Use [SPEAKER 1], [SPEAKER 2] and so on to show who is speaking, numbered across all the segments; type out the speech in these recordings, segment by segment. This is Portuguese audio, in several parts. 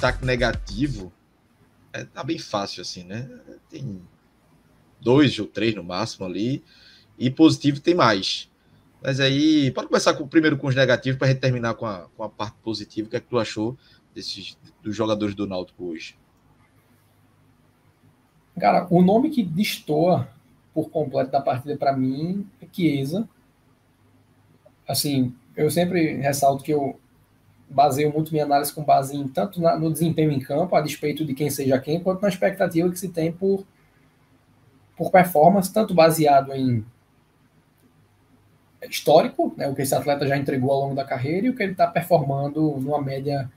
[SPEAKER 1] destaque negativo, tá bem fácil assim, né? Tem 2 ou 3 no máximo ali, e positivo tem mais. Mas aí, pode começar primeiro com os negativos, para a gente terminar com a parte positiva. O que é que tu achou dos jogadores do Náutico hoje?
[SPEAKER 2] Cara, o nome que destoa por completo da partida para mim é Chiesa. Assim, eu sempre ressalto que eu baseio muito minha análise com base em tanto no desempenho em campo, a despeito de quem seja quem, quanto na expectativa que se tem por performance, tanto baseado em histórico, né, o que esse atleta já entregou ao longo da carreira e o que ele está performando numa média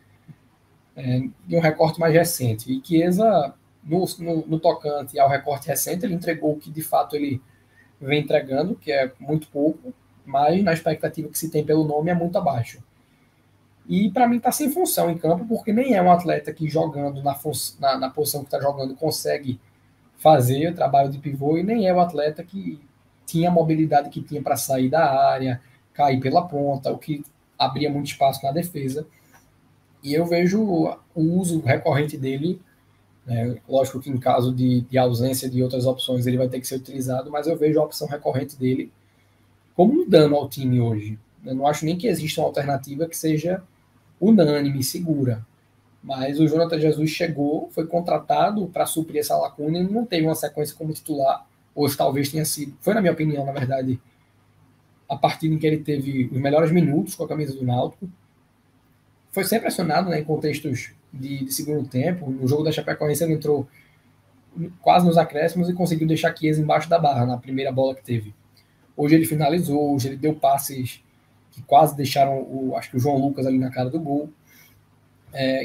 [SPEAKER 2] de um recorte mais recente. E Chiesa, no tocante ao recorte recente, ele entregou o que de fato ele vem entregando, que é muito pouco, mas na expectativa que se tem pelo nome é muito abaixo. E para mim está sem função em campo, porque nem é um atleta que jogando na posição que está jogando consegue fazer o trabalho de pivô, e nem é o atleta que tinha a mobilidade que tinha para sair da área, cair pela ponta, o que abria muito espaço na defesa. E eu vejo o uso recorrente dele, né, lógico que em caso de ausência de outras opções ele vai ter que ser utilizado, mas eu vejo a opção recorrente dele como um dano ao time hoje. Eu não acho nem que exista uma alternativa que seja unânime, segura. Mas o Jonathan Jesus chegou, foi contratado para suprir essa lacuna e não teve uma sequência como titular. Hoje talvez tenha sido, foi na minha opinião, na verdade, a partida em que ele teve os melhores minutos com a camisa do Náutico. Foi sempre acionado, né, em contextos de segundo tempo. No jogo da Chapecoense ele entrou quase nos acréscimos e conseguiu deixar Chiesa embaixo da barra na primeira bola que teve. Hoje ele finalizou, hoje ele deu passes que quase deixaram acho que o João Lucas ali na cara do gol.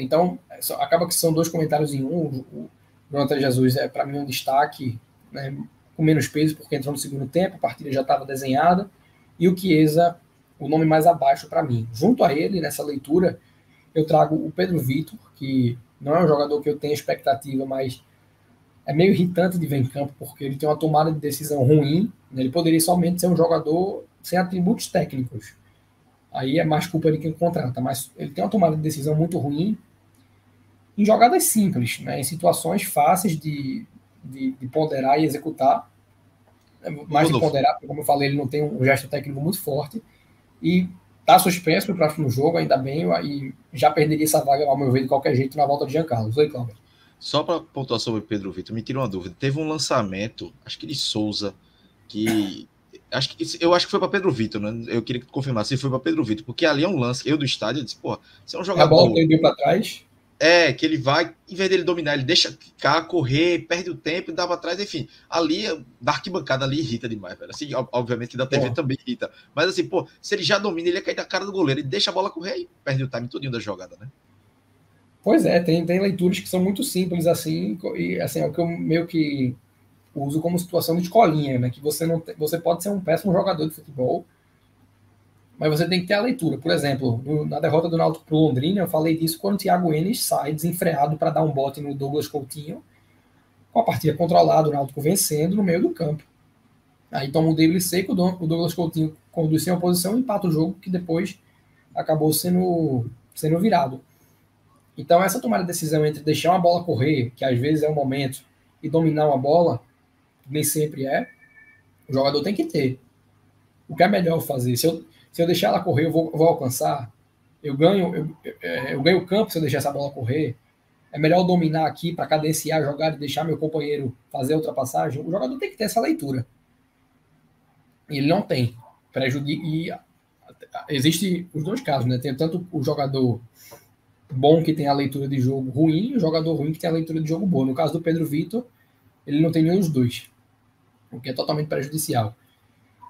[SPEAKER 2] Então, acaba que são dois comentários em um. O Jonathan Jesus é, para mim, um destaque, né, com menos peso, porque entrou no segundo tempo, a partida já estava desenhada, e o Chiesa, o nome mais abaixo para mim. Junto a ele, nessa leitura, eu trago o Pedro Vitor, que não é um jogador que eu tenho expectativa, mas é meio irritante de ver em campo, porque ele tem uma tomada de decisão ruim, né, ele poderia somente ser um jogador sem atributos técnicos. Aí é mais culpa de quem contrata, mas ele tem uma tomada de decisão muito ruim em jogadas simples, né, em situações fáceis de ponderar e executar, mais de ponderar, porque, como eu falei, ele não tem um gesto técnico muito forte, e está suspenso para o próximo jogo, ainda bem, e já perderia essa vaga, ao meu ver, de qualquer jeito, na volta de Giancarlo. Oi, Cláudio.
[SPEAKER 1] Só para pontuar sobre o Pedro Vitor, me tira uma dúvida. Teve um lançamento, acho que de Souza, que eu acho que foi para Pedro Vitor, né? Eu queria que tu confirmasse se foi para Pedro Vitor, porque ali é um lance, eu do estádio, eu disse, pô, você é um jogador.
[SPEAKER 2] A bola que ele deu para trás.
[SPEAKER 1] Que ele vai, em vez dele dominar, ele deixa ficar, correr, perde o tempo, dá para trás, enfim. Ali, da arquibancada ali irrita demais, velho. Assim, obviamente da TV também irrita. Mas assim, pô, se ele já domina, ele ia cair na cara do goleiro, ele deixa a bola correr e perde o time todinho da jogada, né?
[SPEAKER 2] Pois é, tem leituras que são muito simples assim, e assim, é o que eu meio que uso como situação de escolinha, né? Que você pode ser um péssimo jogador de futebol, mas você tem que ter a leitura. Por exemplo, na derrota do Náutico pro Londrina, eu falei disso quando o Thiago Enes sai desenfreado para dar um bote no Douglas Coutinho, com a partida controlada, o Náutico vencendo no meio do campo. Aí toma um drible seco, o Douglas Coutinho conduz sem oposição e empata o jogo, que depois acabou sendo virado. Então, essa tomada de decisão entre deixar uma bola correr, que às vezes é um momento, e dominar uma bola, nem sempre é, o jogador tem que ter. O que é melhor fazer? Se eu deixar ela correr, eu vou alcançar. Eu ganho o campo se eu deixar essa bola correr. É melhor dominar aqui para cadenciar a jogada e deixar meu companheiro fazer a ultrapassagem. O jogador tem que ter essa leitura. E ele não tem. E existe os dois casos, né? Tem tanto o jogador bom que tem a leitura de jogo ruim e o jogador ruim que tem a leitura de jogo boa. No caso do Pedro Vitor, ele não tem nenhum dos dois, o que é totalmente prejudicial.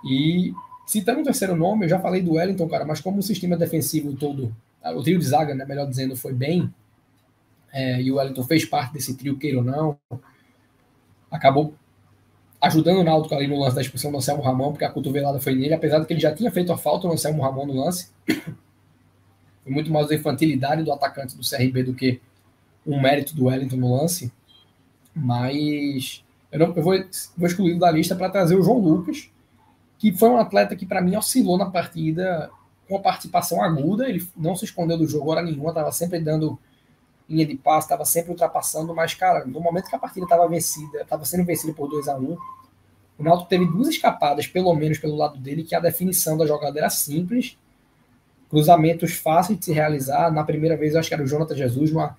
[SPEAKER 2] E citando o terceiro nome, eu já falei do Wellington, cara, mas como o sistema defensivo todo, o trio de zaga, né, melhor dizendo, foi bem, e o Wellington fez parte desse trio, queira ou não, acabou ajudando o Náutico ali no lance da expulsão do Anselmo Ramon, porque a cotovelada foi nele, apesar de que ele já tinha feito a falta no Anselmo Ramon no lance. Foi muito mais a infantilidade do atacante do CRB do que um mérito do Wellington no lance. Mas eu vou excluir da lista para trazer o João Lucas, que foi um atleta que, para mim, oscilou na partida com a participação aguda. Ele não se escondeu do jogo hora nenhuma, estava sempre dando linha de passe, estava sempre ultrapassando, mas, cara, no momento que a partida estava vencida, estava sendo vencida por 2-1, o Náutico teve duas escapadas, pelo menos pelo lado dele, que a definição da jogada era simples, cruzamentos fáceis de se realizar. Na primeira vez, eu acho que era o Jonathan Jesus, uma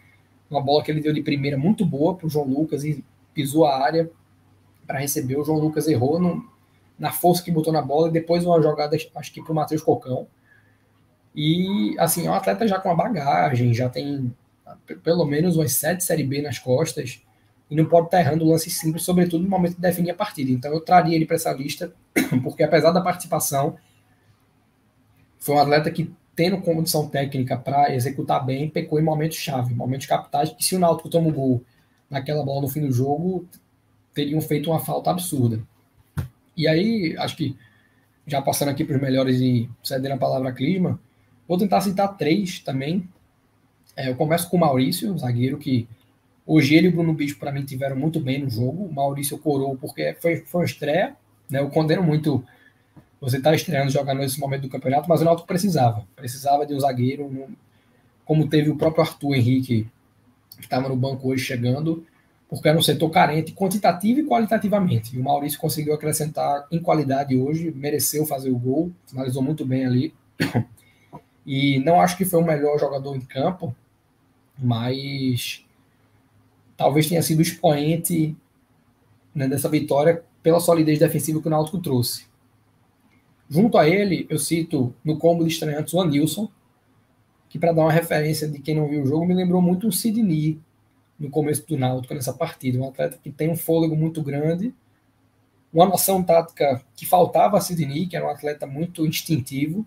[SPEAKER 2] bola que ele deu de primeira muito boa para o João Lucas e pisou a área para receber. O João Lucas errou na força que botou na bola, e depois uma jogada, acho que para o Matheus Cocão. E, assim, é um atleta já com uma bagagem, já tem pelo menos umas 7 Série B nas costas, e não pode estar errando lance simples, sobretudo no momento de definir a partida. Então eu traria ele para essa lista, porque apesar da participação, foi um atleta que, tendo condição técnica para executar bem, pecou em momentos-chave, momentos capitais, que se o Náutico toma o gol naquela bola no fim do jogo, teriam feito uma falta absurda. E aí, acho que, já passando aqui para os melhores e cedendo a palavra a Clisma, vou tentar citar 3 também. Eu começo com o Maurício, zagueiro, que hoje ele e o Bruno Bispo, para mim, tiveram muito bem no jogo. O Maurício corou porque foi uma estreia, né? Eu condeno muito você estar estreando, jogando nesse momento do campeonato, mas o Náutico precisava de um zagueiro, como teve o próprio Arthur Henrique, que estava no banco hoje chegando, porque era um setor carente quantitativo e qualitativamente. E o Maurício conseguiu acrescentar em qualidade hoje, mereceu fazer o gol, finalizou muito bem ali. E não acho que foi o melhor jogador em campo, mas talvez tenha sido o expoente, né, dessa vitória pela solidez defensiva que o Náutico trouxe. Junto a ele, eu cito no combo de estreantes o Anilson, que, para dar uma referência de quem não viu o jogo, me lembrou muito o Sidney no começo do Náutico nessa partida. Um atleta que tem um fôlego muito grande, uma noção tática que faltava a Sidney, que era um atleta muito instintivo,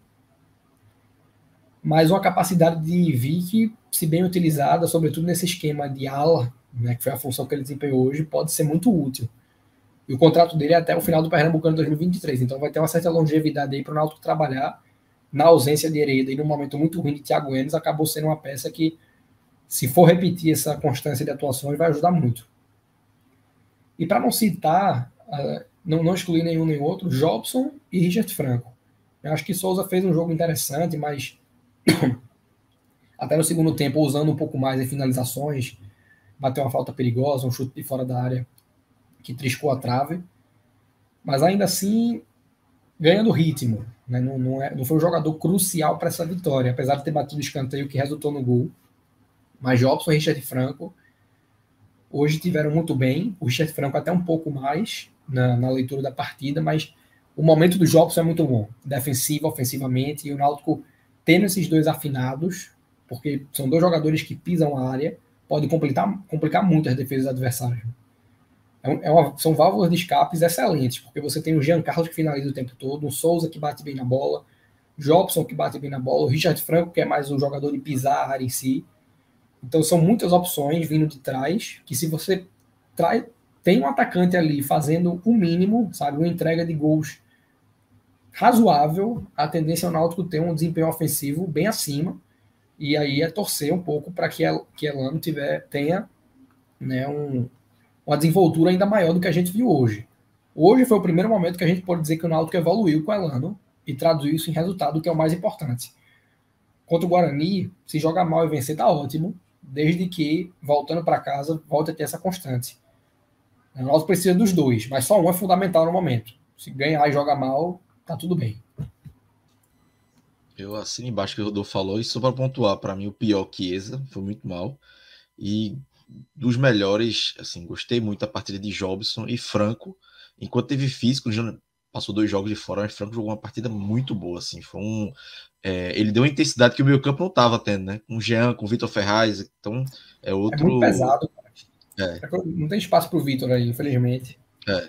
[SPEAKER 2] mas uma capacidade de vir que, se bem utilizada, sobretudo nesse esquema de ala, né, que foi a função que ele desempenhou hoje, pode ser muito útil. E o contrato dele é até o final do Pernambucano de 2023, então vai ter uma certa longevidade aí para o Náutico trabalhar. Na ausência de Hereda e num momento muito ruim de Thiago Enes, acabou sendo uma peça que, se for repetir essa constância de atuações, vai ajudar muito. E para não citar, não excluir nenhum nem outro, Jobson e Richard Franco. Eu acho que Souza fez um jogo interessante, mas até no segundo tempo, usando um pouco mais em finalizações, bateu uma falta perigosa, um chute de fora da área que triscou a trave. Mas ainda assim, ganhando ritmo. Né? Não foi um jogador crucial para essa vitória, apesar de ter batido o escanteio que resultou no gol. Mas Jobson e Richard Franco hoje tiveram muito bem. O Richard Franco até um pouco mais na leitura da partida, mas o momento do Jobson é muito bom, defensivo, ofensivamente, e o Náutico tendo esses dois afinados, porque são dois jogadores que pisam a área, pode complicar muito as defesas adversárias. São válvulas de escapes excelentes, porque você tem o Jean Carlos que finaliza o tempo todo, o Souza que bate bem na bola, Jobson que bate bem na bola, o Richard Franco que é mais um jogador de pisar a área em si. Então são muitas opções vindo de trás, que se você tem um atacante ali fazendo o mínimo, sabe, uma entrega de gols razoável, a tendência é o Náutico ter um desempenho ofensivo bem acima, e aí é torcer um pouco para que Elano tenha, né, uma desenvoltura ainda maior do que a gente viu hoje. Hoje foi o primeiro momento que a gente pode dizer que o Náutico evoluiu com o Elano e traduziu isso em resultado, que é o mais importante. Contra o Guarani, se jogar mal e vencer, tá ótimo, desde que, voltando para casa, volte a ter essa constante. O Náutico precisa dos dois, mas só um é fundamental no momento. Se ganhar e jogar mal, tá tudo bem.
[SPEAKER 1] Eu assino embaixo que o Rodolfo falou, e só para pontuar, para mim o pior Chiesa, foi muito mal. E dos melhores, assim, gostei muito da partida de Jobson e Franco. Enquanto teve físico, já passou 2 jogos de fora, mas Franco jogou uma partida muito boa, assim. Ele deu uma intensidade que o meio campo não estava tendo, né? Com o Jean, com o Vitor Ferraz, então é
[SPEAKER 2] É muito
[SPEAKER 1] outro.
[SPEAKER 2] pesado.
[SPEAKER 1] É,
[SPEAKER 2] Não tem espaço pro Vitor aí, infelizmente.
[SPEAKER 1] é.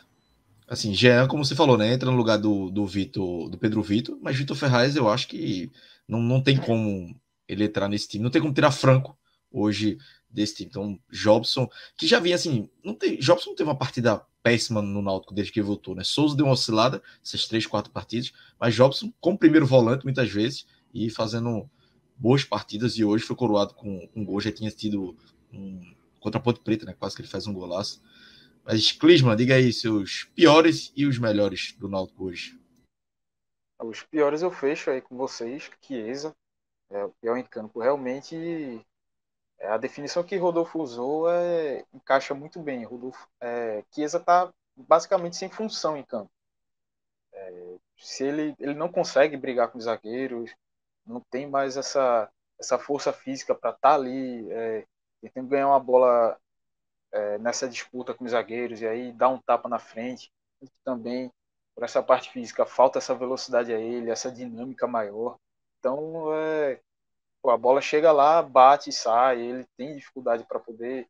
[SPEAKER 1] Assim, Jean, como você falou, né? Entra no lugar do Vitor, do Pedro Vitor, mas Vitor Ferraz eu acho que não tem como ele entrar nesse time, não tem como tirar Franco hoje desse time. Então, Jobson, que já vinha assim, Jobson não teve uma partida péssima no Náutico desde que voltou, né? Souza deu uma oscilada, essas 3, 4 partidas, mas Jobson, como primeiro volante, muitas vezes, e fazendo boas partidas, e hoje foi coroado com um gol, já tinha tido contra a Ponte Preta, né? Quase que ele faz um golaço. Mas, Clisman, diga aí seus piores e os melhores do Náutico hoje.
[SPEAKER 3] Os piores eu fecho aí com vocês, Chiesa, o pior em campo. Realmente A definição que Rodolfo usou encaixa muito bem. Chiesa está basicamente sem função em campo. Se ele não consegue brigar com os zagueiros, não tem mais essa força física para estar ali tentando ganhar uma bola nessa disputa com os zagueiros e aí dar um tapa na frente. Também, por essa parte física, falta essa velocidade a ele, essa dinâmica maior. Então, a bola chega lá, bate e sai, ele tem dificuldade para poder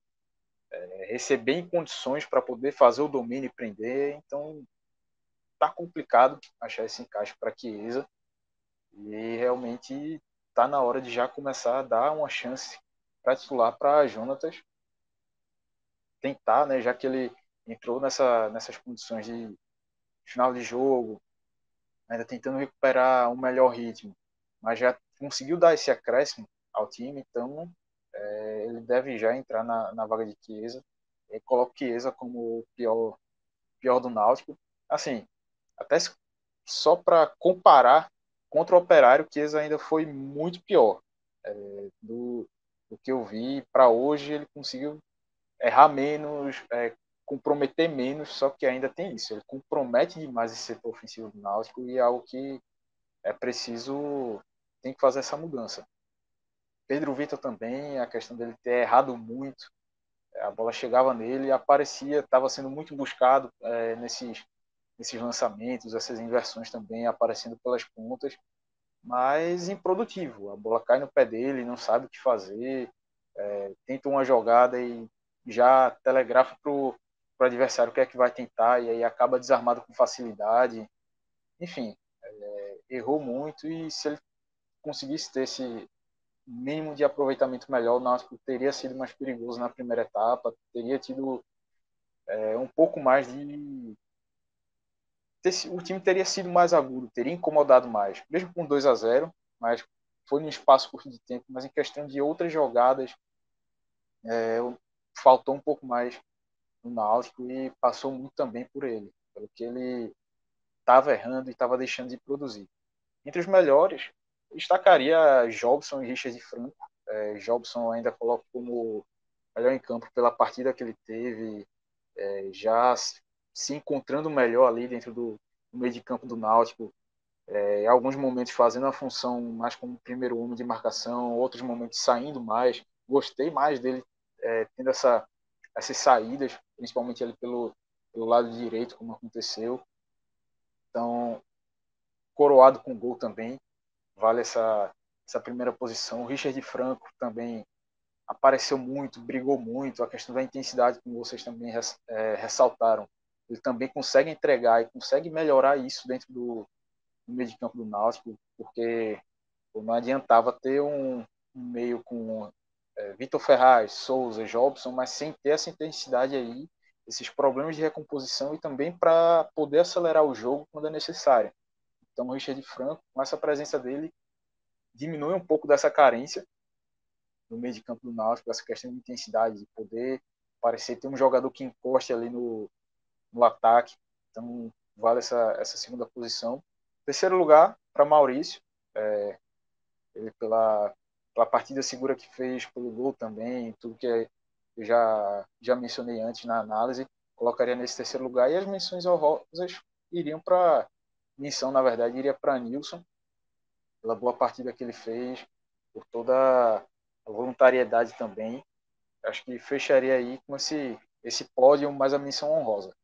[SPEAKER 3] receber em condições para poder fazer o domínio e prender. Então, tá complicado achar esse encaixe para Chiesa e realmente tá na hora de já começar a dar uma chance para titular para Jonatas tentar, né, já que ele entrou nessas condições de final de jogo, ainda tentando recuperar um melhor ritmo, mas já conseguiu dar esse acréscimo ao time, então ele deve já entrar na vaga de Chiesa. Eu coloco Chiesa como o pior do Náutico. Assim, até só para comparar contra o Operário, Chiesa ainda foi muito pior do que eu vi. Para hoje ele conseguiu errar menos, comprometer menos, só que ainda tem isso. Ele compromete demais esse setor ofensivo do Náutico e é algo que é preciso, tem que fazer essa mudança. Pedro Vitor também, a questão dele ter errado muito, a bola chegava nele, aparecia, estava sendo muito buscado nesses lançamentos, essas inversões também aparecendo pelas pontas, mas improdutivo. A bola cai no pé dele, não sabe o que fazer, tenta uma jogada e já telegrafa para o adversário o que é que vai tentar e aí acaba desarmado com facilidade. Enfim, errou muito e se ele conseguisse ter esse mínimo de aproveitamento melhor, o Náutico teria sido mais perigoso na primeira etapa, teria tido um pouco mais de... O time teria sido mais agudo, teria incomodado mais, mesmo com 2-0, mas foi num espaço curto de tempo, mas em questão de outras jogadas, faltou um pouco mais no Náutico e passou muito também por ele, pelo que ele estava errando e estava deixando de produzir. Entre os melhores, destacaria Jobson e Richard Franco. Jobson ainda coloco como melhor em campo pela partida que ele teve, já se encontrando melhor ali dentro do meio de campo do Náutico, em alguns momentos fazendo a função mais como primeiro homem de marcação, outros momentos saindo mais. Gostei mais dele tendo essas saídas, principalmente ali pelo lado direito, como aconteceu. Então, coroado com gol também, vale essa primeira posição. O Richard Franco também apareceu muito, brigou muito, a questão da intensidade, como vocês também ressaltaram. Ele também consegue entregar e consegue melhorar isso dentro do meio de campo do Náutico, porque não adiantava ter um meio com Vitor Ferraz, Souza, Jobson, mas sem ter essa intensidade aí, esses problemas de recomposição e também para poder acelerar o jogo quando é necessário. Então o Richard Franco, com essa presença dele, diminui um pouco dessa carência no meio de campo do Náutico, essa questão de intensidade, de poder parecer ter um jogador que encoste ali no ataque. Então vale essa segunda posição. Terceiro lugar para Maurício, ele pela partida segura que fez, pelo gol também, tudo que eu já mencionei antes na análise, colocaria nesse terceiro lugar. E as menções honrosas iriam para menção, na verdade, iria para Nilson, pela boa partida que ele fez, por toda a voluntariedade também. Acho que fecharia aí com esse pódio mais a menção honrosa.